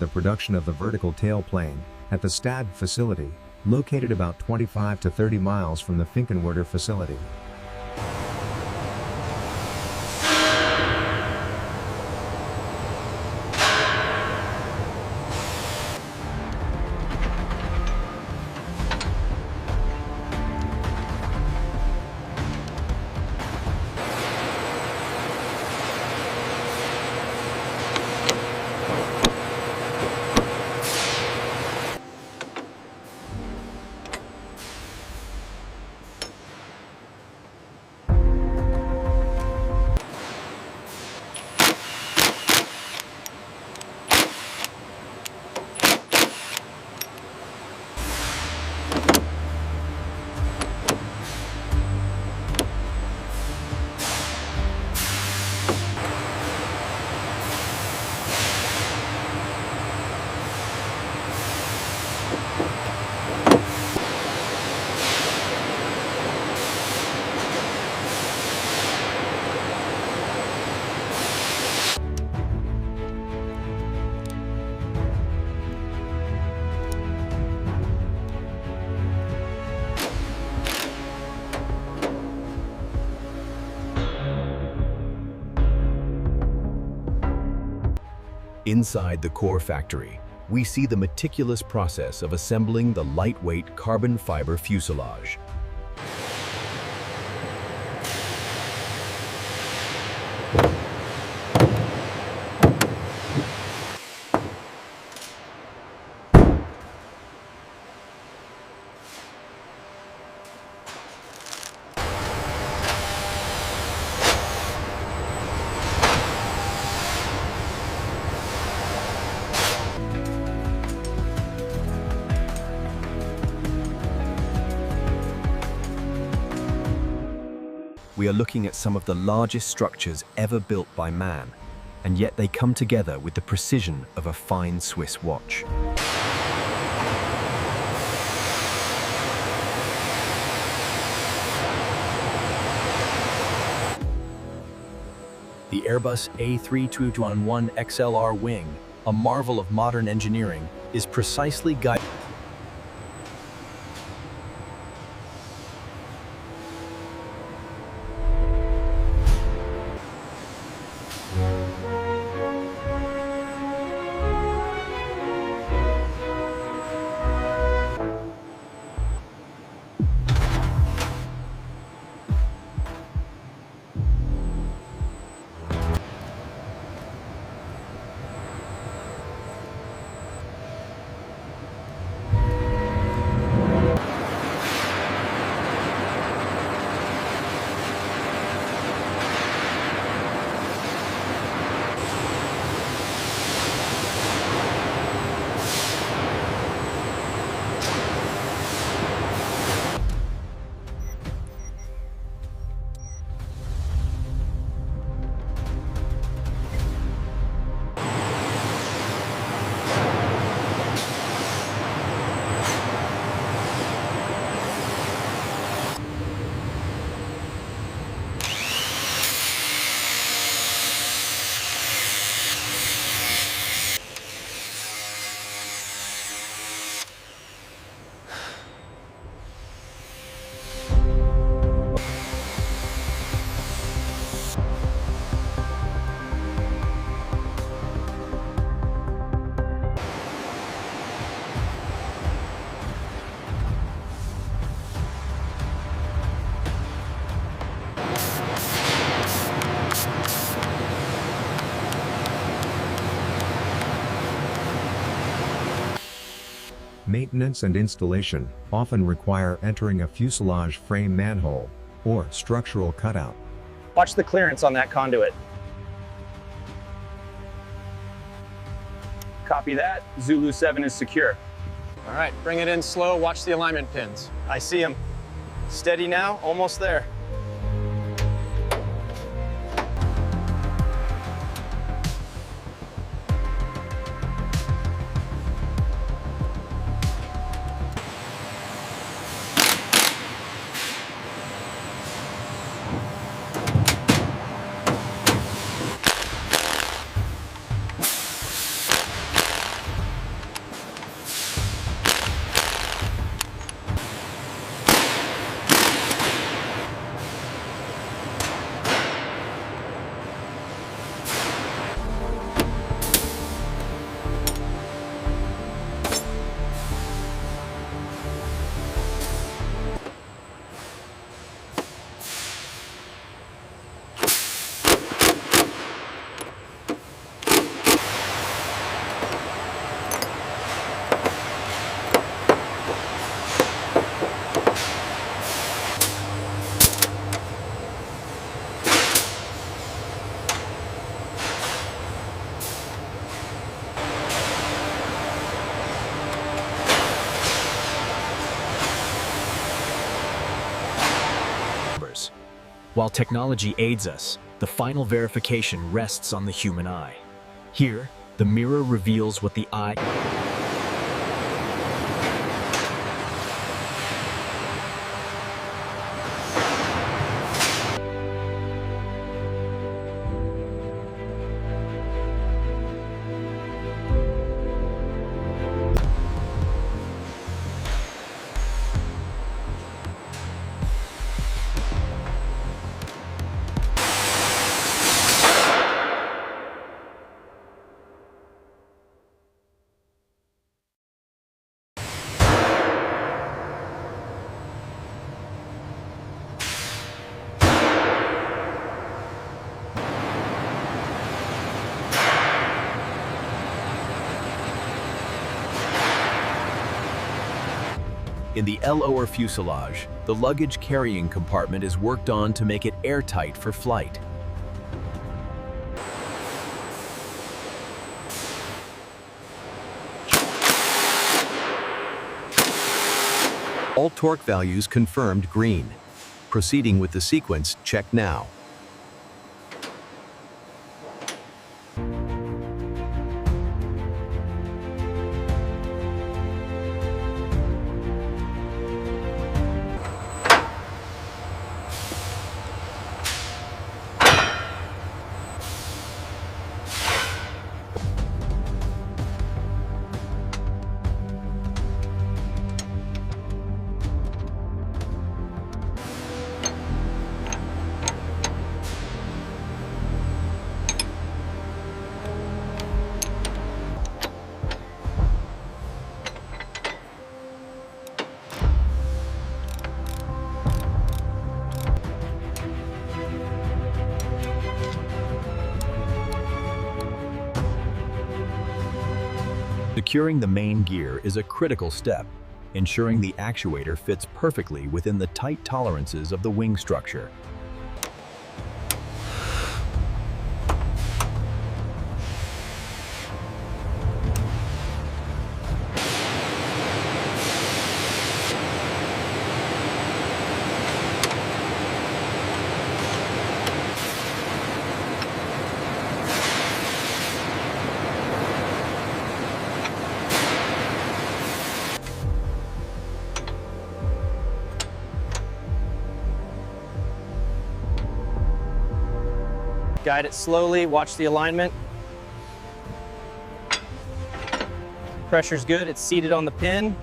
the production of the vertical tailplane at the Stade facility, located about 25 to 30 miles from the Finkenwerder facility. Inside the core factory, we see the meticulous process of assembling the lightweight carbon fiber fuselage. We are looking at some of the largest structures ever built by man, and yet they come together with the precision of a fine Swiss watch. The Airbus A321XLR wing, a marvel of modern engineering, is precisely guided. Maintenance and installation often require entering a fuselage frame manhole or structural cutout. Watch the clearance on that conduit. Copy that. Zulu 7 is secure. All right, bring it in slow. Watch the alignment pins. I see him. Steady now, almost there. While technology aids us, the final verification rests on the human eye. Here, the mirror reveals what the eye... In the lower fuselage, the luggage carrying compartment is worked on to make it airtight for flight. All torque values confirmed green. Proceeding with the sequence, check now. Securing the main gear is a critical step, ensuring the actuator fits perfectly within the tight tolerances of the wing structure. Guide it slowly, watch the alignment. Pressure's good, it's seated on the pin.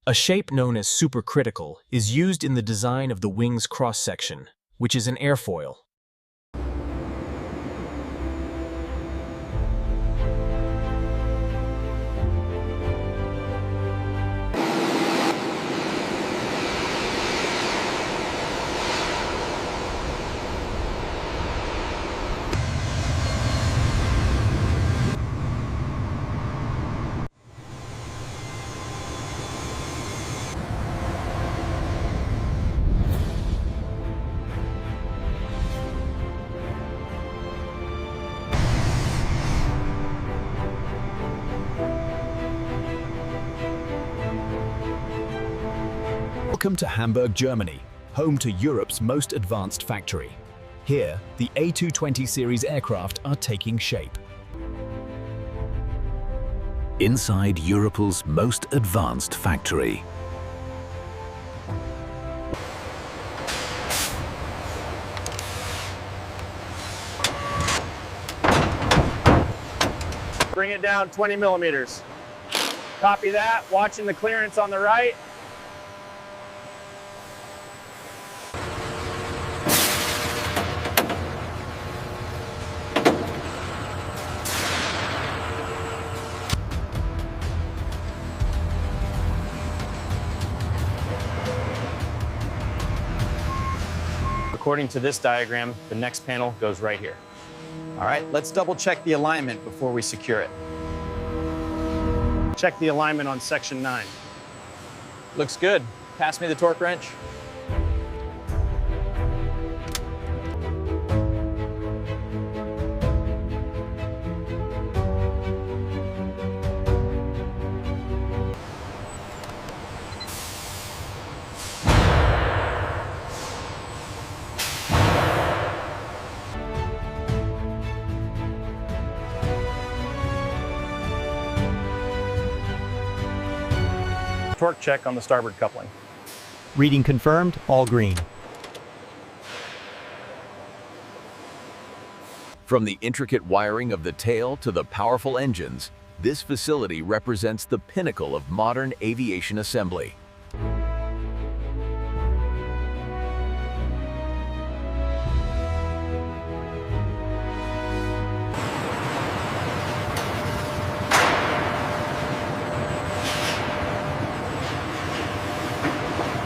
A shape known as supercritical is used in the design of the wing's cross-section, which is an airfoil. Welcome to Hamburg, Germany, home to Europe's most advanced factory. Here, the A220 series aircraft are taking shape. Inside Europe's most advanced factory. Bring it down 20 millimeters. Copy that, watching the clearance on the right. According to this diagram, the next panel goes right here. All right, let's double check the alignment before we secure it. Check the alignment on section 9. Looks good. Pass me the torque wrench. Torque check on the starboard coupling. Reading confirmed, all green. From the intricate wiring of the tail to the powerful engines, this facility represents the pinnacle of modern aviation assembly.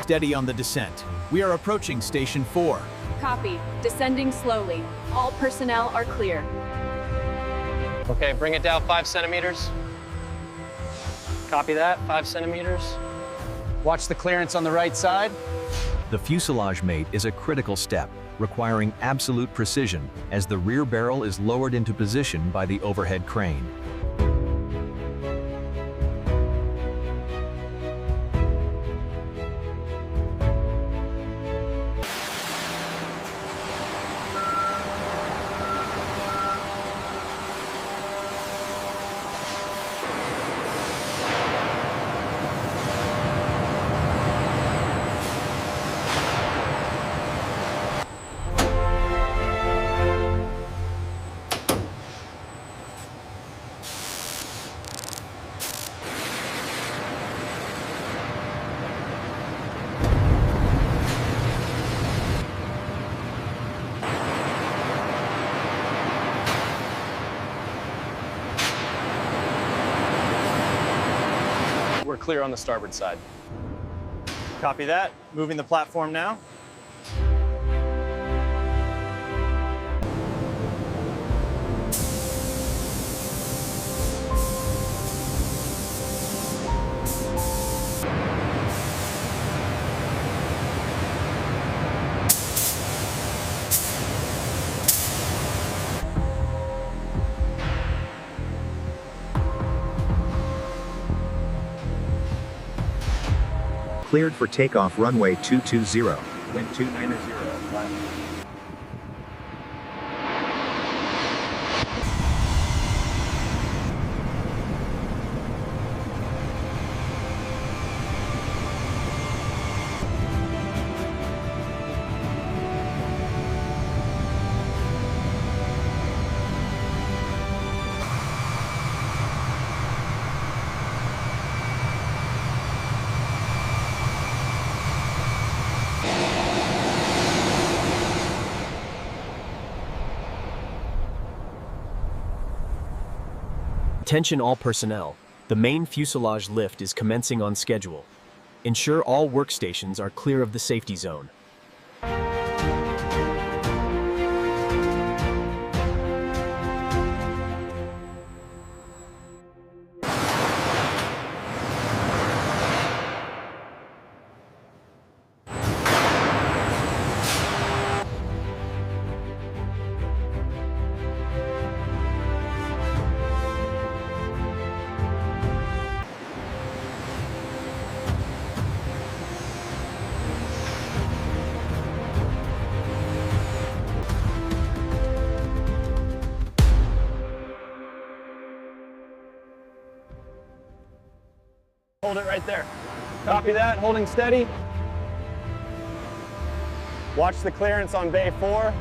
Steady on the descent. We are approaching Station 4. Copy. Descending slowly. All personnel are clear. Okay, bring it down 5 centimeters. Copy that, 5 centimeters. Watch the clearance on the right side. The fuselage mate is a critical step, requiring absolute precision as the rear barrel is lowered into position by the overhead crane. We're clear on the starboard side. Copy that. Moving the platform now. Cleared for takeoff runway 220. Wind 290. Flat. Attention all personnel. The main fuselage lift is commencing on schedule. Ensure all workstations are clear of the safety zone. Hold it right there. Copy that, holding steady. Watch the clearance on bay 4.